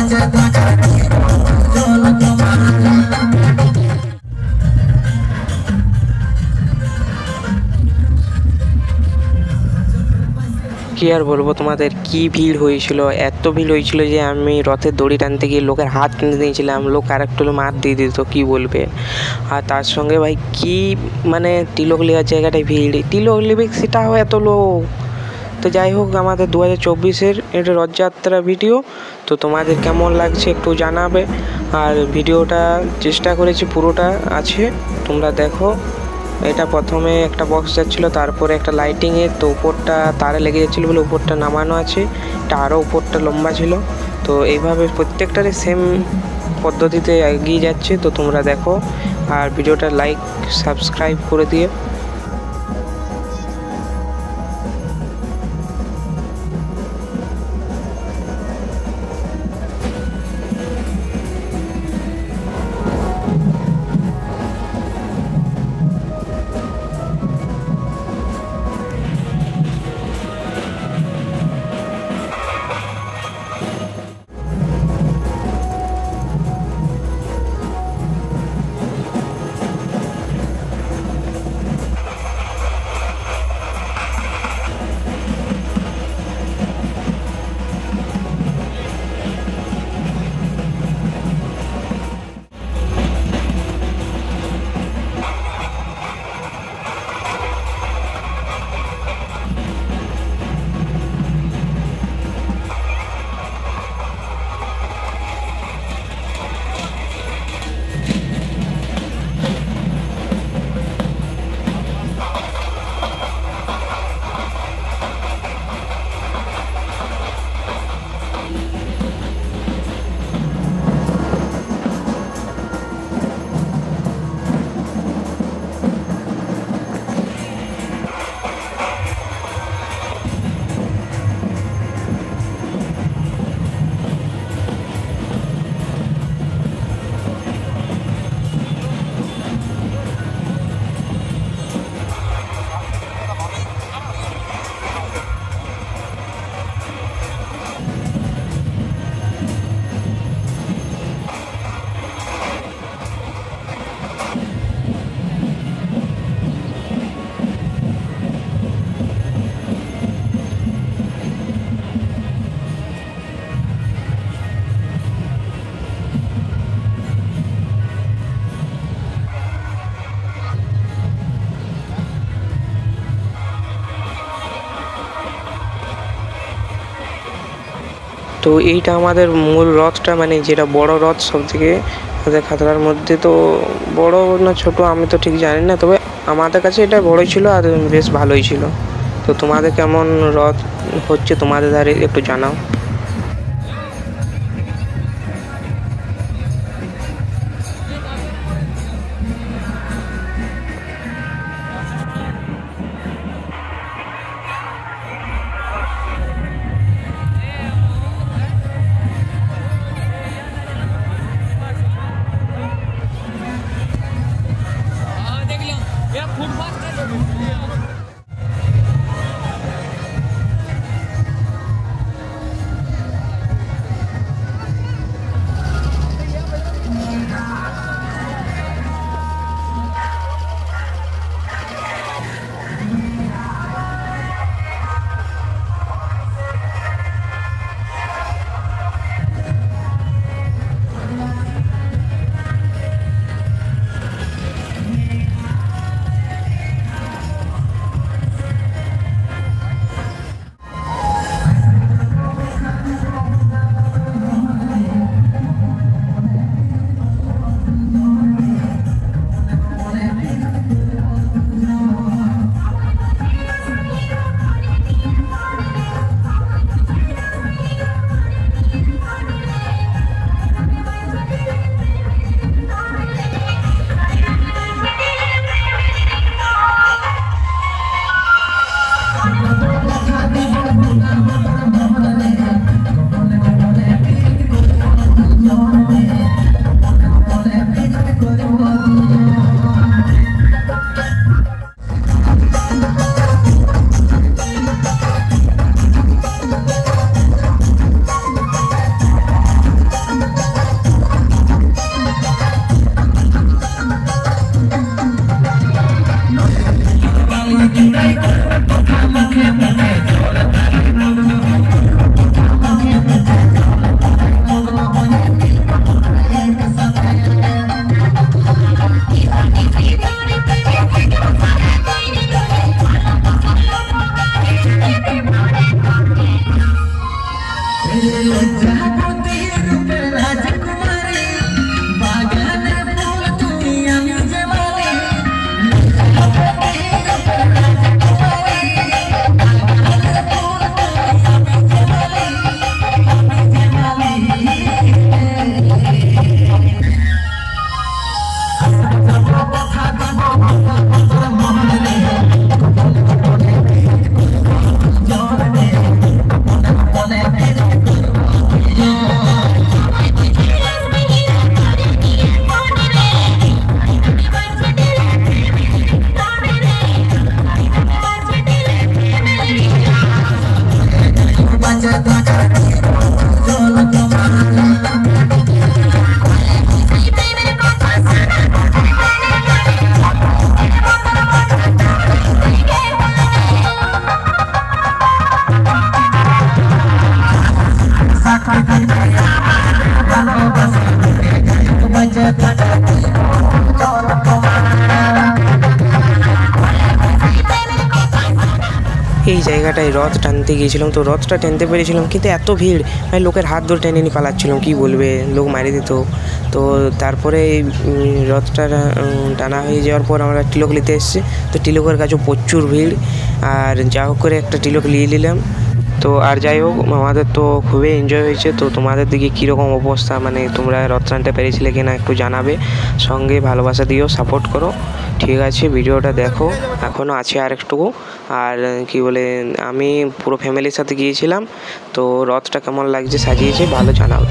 কি আর বলবো তোমাদের, কি ভিড় হয়েছিল, এত ভিড় হয়েছিল যে আমি রথের দড়ি টানতে গিয়ে লোকের হাত টেনে দিয়েছিলাম, লোক আরেকটু মার দিয়ে দিত, কি বলবে। আর তার সঙ্গে ভাই কি মানে তিলক লেওয়ার জায়গাটায় ভিড়, তিলক নেবে সেটাও এত লোক। তো যাই হোক, আমাদের 2024-এর এটা রথযাত্রা ভিডিও। তো তোমাদের কেমন লাগছে একটু জানাবে। আর ভিডিওটা চেষ্টা করেছি পুরোটা আছে, তোমরা দেখো। এটা প্রথমে একটা বক্স যাচ্ছিলো, তারপরে একটা লাইটিংয়ের, তো উপরটা তারে লেগে যাচ্ছিলো বলে উপরটা নামানো আছে, এটা আরও উপরটা লম্বা ছিল। তো এইভাবে প্রত্যেকটারই সেম পদ্ধতিতে এগিয়ে যাচ্ছে। তো তোমরা দেখো আর ভিডিওটা লাইক সাবস্ক্রাইব করে দিও। তো এইটা আমাদের মূল রথটা, মানে যেটা বড় রথ সব থেকে আমাদের খাতড়ার মধ্যে। তো বড় না ছোট আমি তো ঠিক জানি না, তবে আমাদের কাছে এটা বড়ই ছিল আর বেশ ভালোই ছিল। তো তোমাদের কেমন রথ হচ্ছে তোমাদের ধারে একটু জানাও। এই জায়গাটায় রথ টানতে গিয়েছিলাম, তো রথটা টানতে পেরেছিলাম, কিন্তু এত ভিড় আমি লোকের হাত ধরে টেনে নিয়ে পালাচ্ছিলাম, কী বলবে, লোক মারি দিত। তো তারপরে রথটা টানা হয়ে যাওয়ার পর আমরা টিলক নিতে এসেছি, তো টিলকের কাছেও প্রচুর ভিড়, আর যা হোক করে একটা টিলক নিয়ে নিলাম। তো আর যাই হোক, আমাদের তো খুবই এনজয় হয়েছে। তো তোমাদের দিকে কীরকম অবস্থা, মানে তোমরা রথ টানতে পেরেছিলে কিনা একটু জানাবে, সঙ্গে ভালোবাসা দিও, সাপোর্ট করো। ঠিক আছে, ভিডিওটা দেখো, এখনও আছে আর একটুকু। আর কি বলে, আমি পুরো ফ্যামিলির সাথে গিয়েছিলাম, তো রথটা কেমন লাগছে সাজিয়েছে ভালো জানাও।